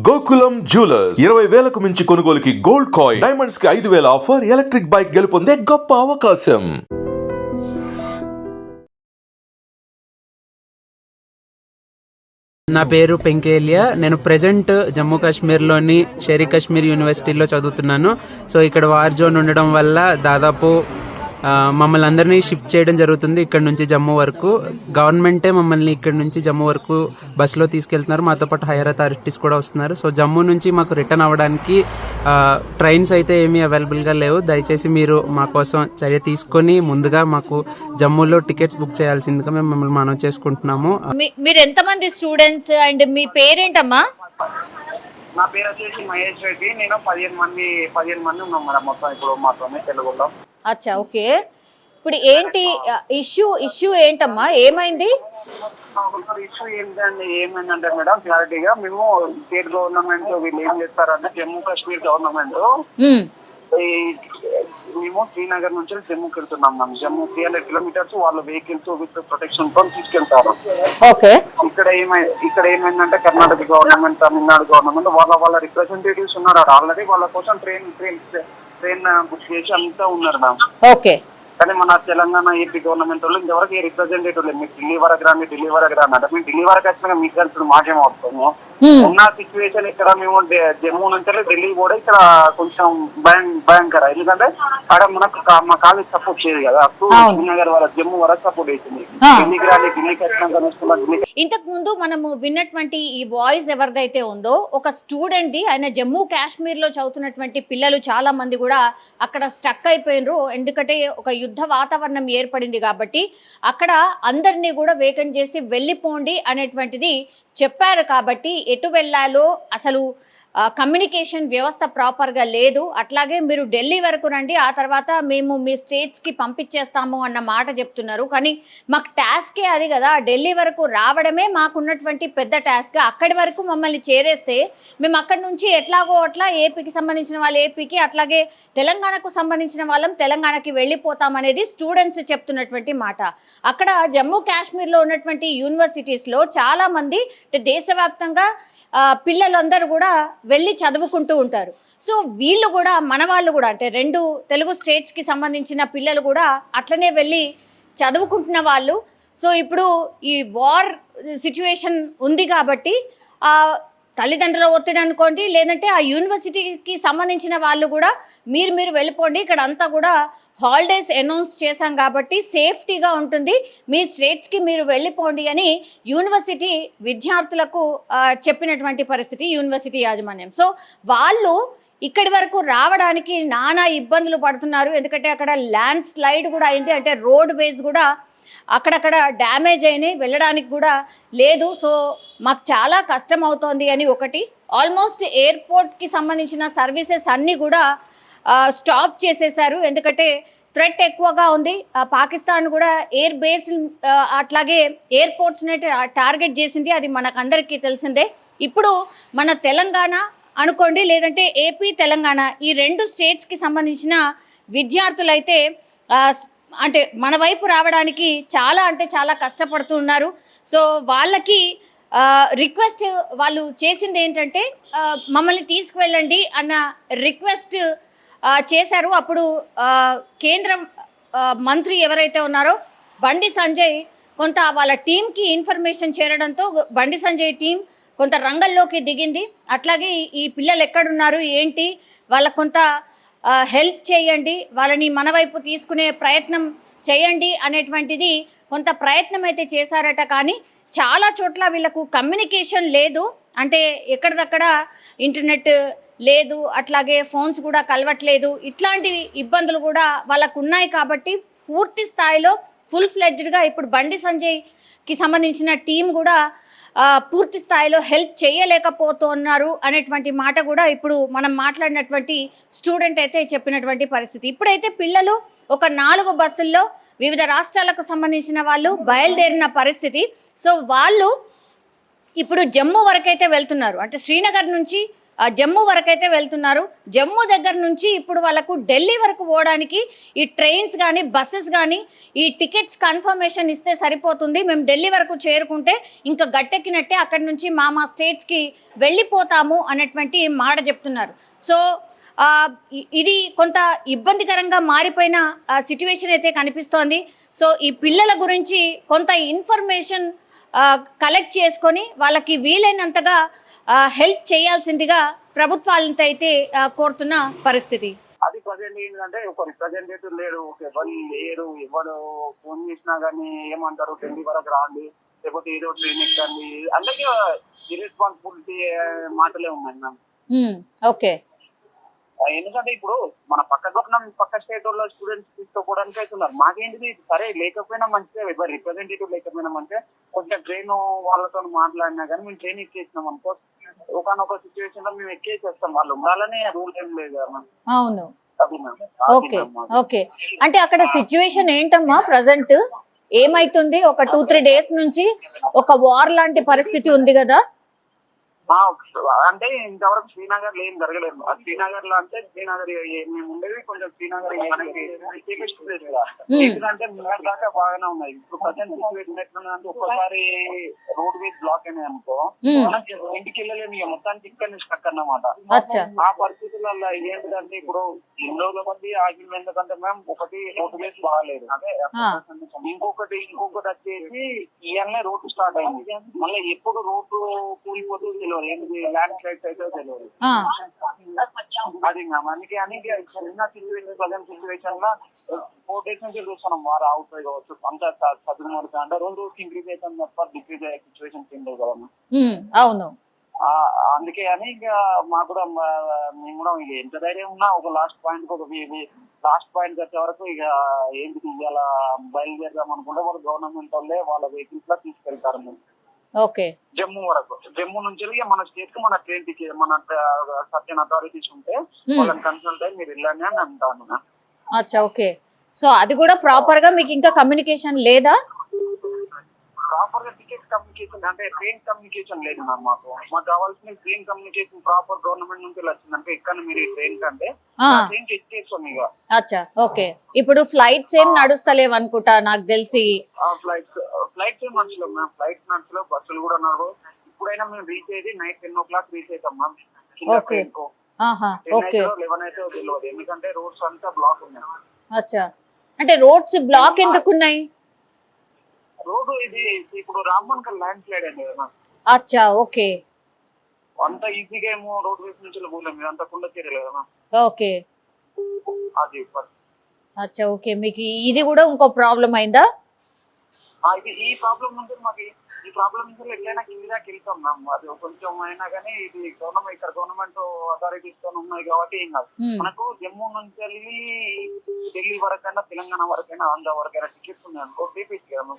Gokulam jewellers 20,000కు మించి కొనుగోలుకి gold coin, diamonds కి 5,000 ఆఫర్, ఎలక్ట్రిక్ బైక్ గెలుపొందే గొప్ప అవకాశం. నా పేరు పెంకేలియా. నేను ప్రెజెంట్ జమ్మూ కాశ్మీర్లోని షేర్ కాశ్మీర్ యూనివర్సిటీలో చదువుతున్నాను. సో ఇక్కడ వార్ జోన్ ఉండడం వల్ల దాదాపు మమ్మల్ని అందరినీ షిఫ్ట్ చేయడం జరుగుతుంది ఇక్కడ నుంచి జమ్మూ వరకు. గవర్నమెంటే మమ్మల్ని ఇక్కడ నుంచి జమ్మూ వరకు బస్సులో తీసుకెళ్తున్నారు. మాతో పాటు హైయర్ అథారిటీస్ కూడా వస్తున్నారు. సో జమ్మూ నుంచి మాకు రిటర్న్ అవ్వడానికి ట్రైన్స్ అయితే ఏమీ అవైలబుల్గా లేవు. దయచేసి మీరు మా కోసం చర్య తీసుకొని ముందుగా మాకు జమ్మూలో టికెట్స్ బుక్ చేయాల్సిందిగా మేము మమ్మల్ని మనవి చేసుకుంటున్నాము. మీరు ఎంతమంది స్టూడెంట్స్ అండ్ మీ పేరేంటమ్మా? నా పేరు వచ్చేసి మహేష్ రెడ్డి. నేను 15 మంది ఉన్నాం మేడం మొత్తం ఇప్పుడు మాతోనే తెలుగులో. అచ్చా, ఓకే. ఇప్పుడు ఏంటి ఇష్యూ ఏంటమ్మా, ఏమైంది? ఇష్యూ ఏమైందంటే మేడం క్లారిటీగా మేము స్టేట్ గవర్నమెంట్ వీళ్ళు ఏం చేస్తారంటే జమ్మూ కాశ్మీర్ గవర్నమెంట్ మేము శ్రీనగర్ నుంచి జమ్మూకి వెళ్తున్నాం మ్యామ్. జమ్మూ 300 కిలోమీటర్స్ వాళ్ళ వెహికల్స్ విత్ ప్రొటెక్షన్ తో తీసుకెళ్తారు. ఓకే. ఇక్కడ ఏమైందంటే కర్ణాటక గవర్నమెంట్, తమిళనాడు గవర్నమెంట్ వాళ్ళ రిప్రజెంటేటివ్స్ ఉన్నారు ఆల్రెడీ. వాళ్ళ కోసం ట్రైన్ బుక్ చేసి అంతా ఉన్నారు మ్యామ్. ఓకే. కానీ మన తెలంగాణ ఏపీ గవర్నమెంట్ వాళ్ళు ఇంతవరకు ఏ రిప్రజెంటేటివ్ లేదు. మీరు ఢిల్లీ వరకు రాండి అంటే మేము ఢిల్లీ వరకు వచ్చినాక మీకు కలిసి మాకేం అవుతాము. ఉన్న సిచ్యువేషన్ ఇక్కడ మేము జమ్మూ నుంచి ఢిల్లీ కూడా ఇక్కడ కొంచెం భయంకర. ఎందుకంటే అక్కడ మనకు మా కాలేజ్ సపోర్ట్ చేయదు కదా. అప్పుడు శ్రీనగర్ వరకు జమ్మూ వరకు సపోర్ట్ అవుతుంది. ఢిల్లీకి రాని ఢిల్లీకి వచ్చినాక ఇంతకు ముందు మనము విన్నటువంటి ఈ వాయిస్ ఎవరిదైతే ఉందో ఒక స్టూడెంట్, ఆయన జమ్మూ కాశ్మీర్ లో చదువుతున్నటువంటి పిల్లలు చాలా మంది కూడా అక్కడ స్టక్ అయిపోయినరు. ఎందుకంటే ఒక యుద్ధ వాతావరణం ఏర్పడింది కాబట్టి అక్కడ అందరినీ కూడా వేకెంట్ చేసి వెళ్ళిపోండి అనేటువంటిది చెప్పారు. కాబట్టి ఎటు వెళ్ళాలో అసలు కమ్యూనికేషన్ వ్యవస్థ ప్రాపర్గా లేదు. అట్లాగే మీరు ఢిల్లీ వరకు రండి, ఆ తర్వాత మేము మీ స్టేట్స్కి పంపించేస్తాము అన్న మాట చెప్తున్నారు. కానీ మాకు టాస్కే అది కదా, ఢిల్లీ వరకు రావడమే మాకున్నటువంటి పెద్ద టాస్క్. అక్కడి వరకు మమ్మల్ని చేరేస్తే మేము అక్కడి నుంచి ఎట్లాగో అట్లా ఏపీకి సంబంధించిన వాళ్ళు ఏపీకి, అట్లాగే తెలంగాణకు సంబంధించిన వాళ్ళం తెలంగాణకి వెళ్ళిపోతామనేది స్టూడెంట్స్ చెప్తున్నటువంటి మాట. అక్కడ జమ్మూ కాశ్మీర్లో ఉన్నటువంటి యూనివర్సిటీస్లో చాలామంది దేశవ్యాప్తంగా పిల్లలందరూ కూడా వెళ్ళి చదువుకుంటూ ఉంటారు. సో వీళ్ళు కూడా మన వాళ్ళు కూడా అంటే 2 తెలుగు స్టేట్స్కి సంబంధించిన పిల్లలు కూడా అట్లనే వెళ్ళి చదువుకుంటున్న వాళ్ళు. సో ఇప్పుడు ఈ వార్ సిచ్యువేషన్ ఉంది కాబట్టి తల్లిదండ్రుల ఒత్తిడి అనుకోండి, లేదంటే ఆ యూనివర్సిటీకి సంబంధించిన వాళ్ళు కూడా మీరు వెళ్ళిపోండి, ఇక్కడ అంతా కూడా హాలిడేస్ అనౌన్స్ చేశాం కాబట్టి సేఫ్టీగా ఉంటుంది, మీ స్టేట్స్కి మీరు వెళ్ళిపోండి అని యూనివర్సిటీ విద్యార్థులకు చెప్పినటువంటి పరిస్థితి యూనివర్సిటీ యాజమాన్యం. సో వాళ్ళు ఇక్కడి వరకు రావడానికి నానా ఇబ్బందులు పడుతున్నారు. ఎందుకంటే అక్కడ ల్యాండ్ స్లైడ్ కూడా అయింది, అంటే రోడ్ వేస్ కూడా అక్కడక్కడ డ్యామేజ్ అయినాయి, వెళ్ళడానికి కూడా లేదు. సో మాకు చాలా కష్టం అవుతోంది అని ఒకటి. ఆల్మోస్ట్ ఎయిర్పోర్ట్కి సంబంధించిన సర్వీసెస్ అన్నీ కూడా స్టాప్ చేసేశారు. ఎందుకంటే థ్రెట్ ఎక్కువగా ఉంది. పాకిస్తాన్ కూడా ఎయిర్ బేస్ అట్లాగే ఎయిర్పోర్ట్స్ని టార్గెట్ చేసింది, అది మనకందరికీ తెలిసిందే. ఇప్పుడు మన తెలంగాణ అనుకోండి, లేదంటే ఏపీ తెలంగాణ ఈ 2 స్టేట్స్కి సంబంధించిన విద్యార్థులైతే అంటే మన వైపు రావడానికి చాలా కష్టపడుతూ ఉన్నారు. సో వాళ్ళకి రిక్వెస్ట్ వాళ్ళు చేసింది ఏంటంటే మమ్మల్ని తీసుకువెళ్ళండి అన్న రిక్వెస్ట్ చేశారు. అప్పుడు కేంద్ర మంత్రి ఎవరైతే ఉన్నారో బండి సంజయ్ కొంత వాళ్ళ టీంకి ఇన్ఫర్మేషన్ చేరడంతో బండి సంజయ్ టీం కొంత రంగంలోకి దిగింది. అట్లాగే ఈ పిల్లలు ఎక్కడున్నారు ఏంటి, వాళ్ళకు కొంత హెల్ప్ చేయండి, వాళ్ళని మన వైపు తీసుకునే ప్రయత్నం చేయండి అనేటువంటిది కొంత ప్రయత్నం అయితే చేశారట. కానీ చాలా చోట్ల వీళ్ళకు కమ్యూనికేషన్ లేదు, అంటే ఎక్కడిదక్కడ ఇంటర్నెట్ లేదు, అట్లాగే ఫోన్స్ కూడా కలవట్లేదు. ఇట్లాంటి ఇబ్బందులు కూడా వాళ్ళకు ఉన్నాయి. కాబట్టి పూర్తి స్థాయిలో ఫుల్ ఫ్లెడ్జ్డ్గా ఇప్పుడు బండి సంజయ్కి సంబంధించిన టీం కూడా పూర్తి స్థాయిలో హెల్ప్ చేయలేకపోతున్నారు అనేటువంటి మాట కూడా ఇప్పుడు మనం మాట్లాడినటువంటి స్టూడెంట్ అయితే చెప్పినటువంటి పరిస్థితి. ఇప్పుడైతే పిల్లలు ఒక 4 బస్సుల్లో వివిధ రాష్ట్రాలకు సంబంధించిన వాళ్ళు బయలుదేరిన పరిస్థితి. సో వాళ్ళు ఇప్పుడు జమ్మూ వరకు అయితే వెళ్తున్నారు, అంటే శ్రీనగర్ నుంచి జమ్మూ వరకు అయితే వెళ్తున్నారు. జమ్మూ దగ్గర నుంచి ఇప్పుడు వాళ్ళకు ఢిల్లీ వరకు పోవడానికి ఈ ట్రైన్స్ కానీ బస్సెస్ కానీ ఈ టికెట్స్ కన్ఫర్మేషన్ ఇస్తే సరిపోతుంది, మేము ఢిల్లీ వరకు చేరుకుంటే ఇంకా గట్టెక్కినట్టే, అక్కడి నుంచి మా స్టేట్స్కి వెళ్ళిపోతాము అన్నటువంటి మాట చెప్తున్నారు. సో ఇది కొంత ఇబ్బందికరంగా మారిపోయిన సిచ్యువేషన్ అయితే కనిపిస్తోంది. సో ఈ పిల్లల గురించి కొంత ఇన్ఫర్మేషన్ కలెక్ట్ చేసుకొని వాళ్ళకి వీలైనంతగా హెల్ప్ చేయాల్సిందిగా ప్రభుత్వాలతో అయితే కోరుతున్న పరిస్థితి. అది ప్రజెంట్ ఏంటంటే ఒక రిప్రజెంటేటివ్ లేడు, ఎవరు లేరు, ఎవరు ఫోన్ చేసినా కానీ ఏమంటారు ఢిల్లీ వరకు రాండి, లేకపోతే ఏదో ట్రైన్ ఎక్కండి, అందరికీ ఇర్రెస్పాన్సిబిలిటీ మాటలే ఉన్నాయి మ్యామ్. ఓకే, ఎందుకంటే ఇప్పుడు మన పక్క స్టేట్ వాళ్ళ స్టూడెంట్స్ తీసుకోవడానికి అవుతున్నారు. మాకేంటిది సరే లేకపోయినా మంచిదే, ఎవరు రిప్రజెంటేటివ్ లేకపోయినా మంచిదే, కొంచెం ట్రైన్ వాళ్ళతో మాట్లాడినా కానీ మేము ట్రైన్ ఎక్కేసినాం అనుకో, ఒకనొక సిచ్యువేషన్ లో మేము ఎక్కేసేస్తాం, వాళ్ళు ఉండాలని రూల్ ఏం లేదు కదా. అవును, ఓకే ఓకే. అంటే అక్కడ సిచ్యువేషన్ ఏంటమ్మా ప్రజెంట్ ఏమైతుంది? ఒక 2-3 డేస్ నుంచి ఒక వార్ లాంటి పరిస్థితి ఉంది కదా. అంటే ఇంతవరకు శ్రీనగర్ లో ఏం జరగలేదు. శ్రీనగర్ లో అంటే శ్రీనగర్ మేము ఉండేది కొంచెం శ్రీనగర్ మనకి సేఫెస్ట్ ప్లేస్ కదా, ఎందుకంటే ముందర దాకా బాగానే ఉన్నాయి. ఇప్పుడు ప్రజెంట్ సిచ్యువేషన్ ఎట్లుందంటే ఒక్కసారి రోడ్ వేస్ బ్లాక్ అయినాయి అనుకో, ఇంటికి వెళ్ళలేము, ఇక మొత్తానికి ఇక్కడ స్టక్ అన్నమాట. ఆ పరిస్థితులలో ఏంటంటే ఇప్పుడు ఎన్నో మంది ఆగింది, ఎందుకంటే మ్యామ్ ఒకటి రోడ్ వేస్ బాగాలేదు, ఇంకొకటి వచ్చేసి ఇవన్నీ రోడ్డు స్టార్ట్ అయింది, మళ్ళీ ఎప్పుడు రోడ్డు కూలిపోతుంది తెలియదు, ఏంటి ల్యాండ్ స్లైడ్స్ అయితే తెలియదు. అది మ్యామ్ అందుకే అని చిన్న సిచ్యువేషన్ ప్రజెంట్ సిచ్యువేషన్ లో 4 days నుంచి చూస్తున్నాం వారు అవుతాయి కావచ్చు, అంతా చదువుతుంది అంటే రోజు ఇంక్రీజ్ అవుతుంది తప్ప డిక్రీజ్ అయ్యే సిచ్యువేషన్ తిండదు కదా. అవును, అందుకే అని ఇంకా మాకు కూడా మేము కూడా ఎంత ధైర్యం ఉన్నా ఒక లాస్ట్ పాయింట్ వచ్చే వరకు ఇక ఏంటి ఇవాళ బయలుదేరదాం అనుకుంటే వాళ్ళు గవర్నమెంట్ వాళ్ళే వాళ్ళ వెహికల్స్ లో తీసుకెళ్తారు మేము. ఓకే, జమ్మూ వరకు, జమ్మూ నుంచి మన స్టేట్ కి మన ట్రైన్ టికెట్ మన సర్టెన్ అథారిటీస్ ఉంటే వాళ్ళని కన్సల్ట్ అయ్యి మీరు వెళ్ళండి అని అంటాను. అచ్చా, ఓకే. సో అది కూడా ప్రాపర్ గా మీకు ఇంకా కమ్యూనికేషన్ లేదా? ప్రాపర్ గా టికెట్ కమ్యూనికేషన్ అంటే ట్రైన్ కమ్యూనికేషన్ లేదు మ్యామ్. మాకు కావాల్సిన ట్రైన్ కమ్యూనికేషన్ ప్రాపర్ గవర్నమెంట్ నుంచి వచ్చిందంటే ఎక్కడ మీరు ఈ ట్రైన్ కంటే ట్రైన్ ఎక్కేస్తాం ఇక. అచ్చా, ఓకే. ఇప్పుడు ఫ్లైట్స్ ఏం నడుస్తలేవు అనుకుంటా నాకు తెలిసి. ఫ్లైట్స్ ఏం నచ్చలేవు మ్యామ్, ఫ్లైట్స్ నచ్చలేవు, బస్సులు కూడా నడవు. ఇప్పుడైనా మేము రీచ్ అయ్యేది నైట్ 10 o'clock రీచ్ అవుతాం మ్యామ్. 11 అయితే తెలియదు, ఎందుకంటే రోడ్స్ అంతా బ్లాక్ ఉన్నాయి. అచ్చా, అంటే రోడ్స్ బ్లాక్ ఎందుకు ఉన్నాయి? రోడ్డు ఇది ఇప్పుడు రామ్మన్కర్ ల్యాండ్ స్లైడ్ అయింది కదా. అచ్చా, ఓకే. అంత ఈజీగా ఏమో రోడ్ వేస్ నుంచి పోలేము, మీరు అంత కుండ చర్యలు కదా. ఓకే, అది అచ్చా, ఓకే. మీకు ఇది కూడా ఇంకో ప్రాబ్లం అయిందా? ఇది ఈ ప్రాబ్లం నుంచి మాకు ఈ ప్రాబ్లం నుంచి ఎట్లయినా కిందిదాకా వెళ్తాం మ్యామ్. అది కొంచెం అయినా కానీ ఇది గవర్నమెంట్ అథారిటీస్ తో ఉన్నాయి కాబట్టి ఏం కాదు. మనకు జమ్మూ నుంచి వెళ్ళి ఢిల్లీ వరకైనా తెలంగాణ వరకైనా ఆంధ్ర వరకైనా టికెట్స్ ఉన్నాయి అనుకో, సేఫ్ కదా.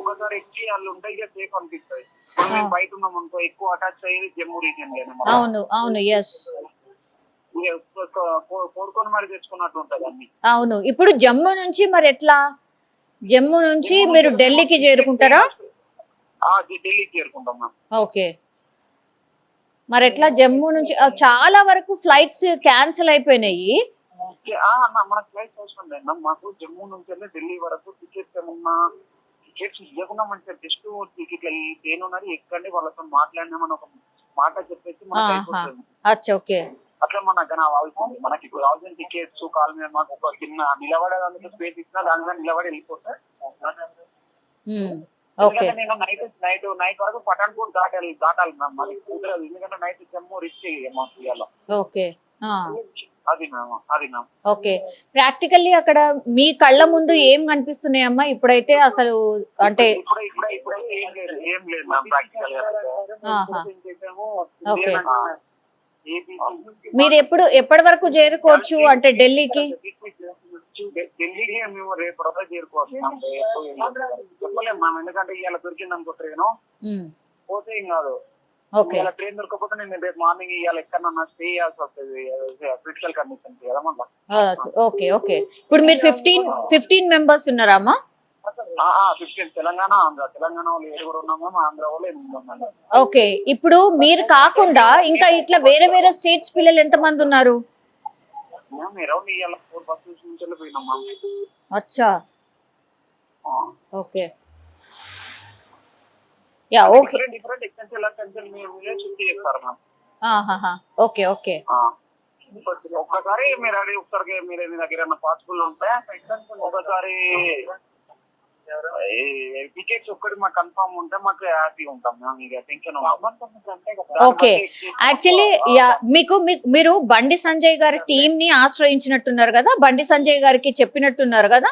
ఒకసారి ఎక్కి వాళ్ళు ఉంటాయి ఇక సేఫ్ అనిపిస్తుంది. ఇప్పుడు మేము బయట ఉన్నాం అనుకో, ఎక్కువ అటాచ్ అయ్యేది జమ్మూ రీజియన్ లోనే. అవును, ఎస్, కోరుకొని మరి తెచ్చుకున్నట్టు ఉంటది అన్ని. అవును. ఇప్పుడు జమ్మూ నుంచి మరి ఎట్లా? జమ్మూ నుంచి మీరు ఢిల్లీకి చేరుకుంటారా? ఢిల్లీకి చేరుకుంటాం మ్యామ్. ఓకే, మరి ఎట్లా జమ్మూ నుంచి? చాలా వరకు ఫ్లైట్స్ క్యాన్సిల్ అయిపోయినాయి. మన ఫ్లైట్స్ అవసరం లేదు మ్యామ్. మాకు జమ్మూ నుంచి వెళ్ళి ఢిల్లీ వరకు టికెట్స్ ఏమన్నా టికెట్స్ ఇవ్వకుండా మంచిగా జస్ట్ టికెట్లు ట్రైన్ ఉన్నది ఎక్కండి, వాళ్ళతో మాట్లాడినామని ఒక మాట చెప్పేసి అచ్చా, ఓకే. అట్లా మనకు కావాల్సింది, మనకి ఇప్పుడు కావాల్సిన టికెట్స్ కాల్ మీద మాకు ఒక చిన్న నిలబడేదానికి స్పేస్ ఇచ్చినా దాని మీద నిలబడి వెళ్ళిపోతారు. నేను నైట్ వరకు పఠాన్కోట్ దాటాలి మ్యామ్, మరి కుదరదు, ఎందుకంటే నైట్ జమ్మూ రిచ్ మాకు ఇవ్వాలి. ఓకే, అది మ్యామ్. ఓకే. ప్రాక్టికల్లీ అక్కడ మీ కళ్ళ ముందు ఏం కనిపిస్తున్నాయమ్మా ఇప్పుడైతే? అసలు అంటే ఏం లేదు మ్యామ్ ప్రాక్టికల్ గా. ఓకే, మీరు ఎప్పటి వరకు చేరుకోవచ్చు అంటే ఢిల్లీకి? ఢిల్లీకి మేము రేపు చేరుకోవచ్చు చెప్పలేము మ్యామ్, ఎందుకంటే ఇవాళ దొరికింది అనుకో ట్రైన్ పోతే ఏం కాదు. ఇలా ట్రైన్ దొరకకపోతే నేను రేపు మార్నింగ్ ఇవాళ ఎక్కడన్నా స్టే చేయాల్సి వస్తుంది, క్రిటికల్ కండిషన్ కదా మళ్ళీ. Okay, okay. ఇప్పుడు మీరు 15 మెంబర్స్ ఉన్నారా అమ్మా? 15 తెలంగాణ ఆంధ్ర. తెలంగాణ వాళ్ళు 7 ఉన్నాము, మా ఆంధ్ర వాళ్ళు 8 ఉన్నారు. ఓకే, ఇప్పుడు మీరు కాకుండా ఇంకా ఇట్లా వేరే వేరే స్టేట్స్ పిల్లలు ఎంతమంది ఉన్నారు? మేము అరౌండ్ ఇవాళ 4 బస్సెస్ నుంచి వెళ్ళిపోయినామా. అచ్చా, okay, yeah, okay, different extension మేము షిఫ్ట్ చేస్తారు మ్యామ్. Okay, okay. ఒక్కసారి మీరు అడిగి ఒకసారి మీరు మీ దగ్గర ఏమన్నా పాసిబుల్ ఉంటే ఒకసారి టికెట్స్ ఒక్కటి మాకు కన్ఫర్మ్ ఉంటే మాకు హ్యాపీ ఉంటాం మేము. ఇక టెన్షన్. ఓకే, యాక్చువల్లీ మీరు బండి సంజయ్ గారి టీమ్ ని ఆశ్రయించినట్టున్నారు కదా, బండి సంజయ్ గారికి చెప్పినట్టున్నారు కదా?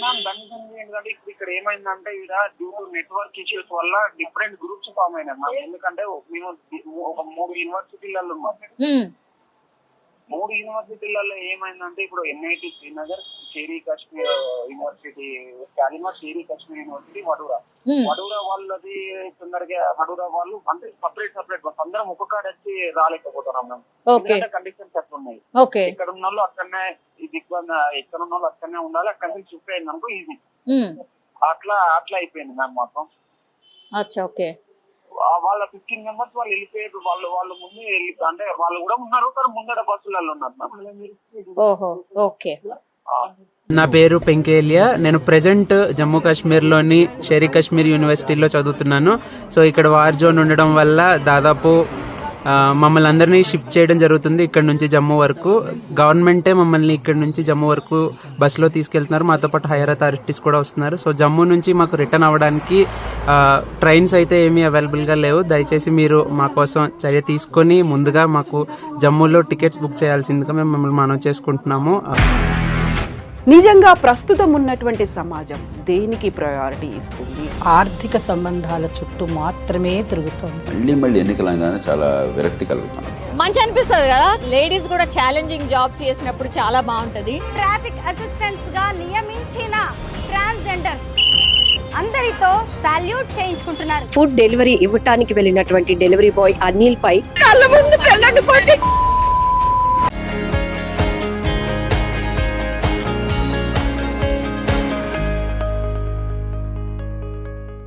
మ్యామ్ బండి సంజయ్ ఏంటంటే ఇప్పుడు ఇక్కడ ఏమైందంటే ఇక్కడ డ్యూ టు నెట్వర్క్ ఇష్యూస్ వల్ల డిఫరెంట్ గ్రూప్స్ ఫామ్ అయినాయి మ్యామ్. ఎందుకంటే మేము ఒక 3 యూనివర్సిటీలలో ఉన్నాం. 3 యూనివర్సిటీలలో ఏమైందంటే ఇప్పుడు NIT శ్రీనగర్, షేరీ కాశ్మీర్ యూనివర్సిటీ, కాలిమార్, షేరీ కాశ్మీర్ యూనివర్సిటీ, వడూరా వాళ్ళది తొందరగా వడూరా వాళ్ళు అంటే సపరేట్ బస్ అందరం ఒక్కొక్కటి వచ్చి రాలేకపోతున్నాం మేము. కండిషన్స్ అట్లా ఉన్నాయి. ఇక్కడ ఉన్న వాళ్ళు అక్కడనే ఎక్కడ ఉన్న వాళ్ళు అక్కడనే ఉండాలి. అక్కడ నుంచి షిఫ్ట్ అయింది అనుకో ఈజీ. అట్లా అయిపోయింది మ్యామ్ మొత్తం. వాళ్ళ 15 మెంబర్స్ వాళ్ళు వెళ్ళిపోయారు. వాళ్ళు ముందు అంటే వాళ్ళు కూడా ఉన్నారు, కానీ ముందర బస్సులలో ఉన్నారు. నా పేరు పెంకేలియా. నేను ప్రెజెంట్ జమ్మూ కాశ్మీర్లోని షేరీ కాశ్మీర్ యూనివర్సిటీలో చదువుతున్నాను. సో ఇక్కడ వార్ జోన్ ఉండడం వల్ల దాదాపు మమ్మల్ని అందరినీ షిఫ్ట్ చేయడం జరుగుతుంది ఇక్కడ నుంచి జమ్మూ వరకు. గవర్నమెంటే మమ్మల్ని ఇక్కడ నుంచి జమ్మూ వరకు బస్సులో తీసుకెళ్తున్నారు. మాతో పాటు హైయర్ అథారిటీస్ కూడా వస్తున్నారు. సో జమ్మూ నుంచి మాకు రిటర్న్ అవ్వడానికి ట్రైన్స్ అయితే ఏమీ అవైలబుల్గా లేవు. దయచేసి మీరు మా కోసం చర్య తీసుకొని ముందుగా మాకు జమ్మూలో టికెట్స్ బుక్ చేయాల్సిందిగా మేము మిమ్మల్ని మనవి చేసుకుంటున్నాము. నిజంగా ప్రస్తుతం ఉన్నటువంటి సమాజం దేనికి ప్రయారిటీ ఇస్తుంది? ఆర్థిక సంబంధాల చుట్టూ మాత్రమే తిరుగుతుంది. మళ్ళీ ఎన్నికలంగానే చాలా విరక్తి కలుగుతాం. మంచి అనిపిస్తుంది కదా, లేడీస్ కూడా ఛాలెంజింగ్ జాబ్స్ చేసినప్పుడు చాలా బాగుంటది. ట్రాఫిక్ అసిస్టెంట్స్ గా నియమించిన ట్రాన్స్జెండర్స్ అందరితో సాల్యూట్ చేయించుకుంటున్నారు. ఫుడ్ డెలివరీ ఇవ్వటానికి వెళ్ళినటువంటి డెలివరీ బాయ్ అనిల్ పై కళ్ళ ముందు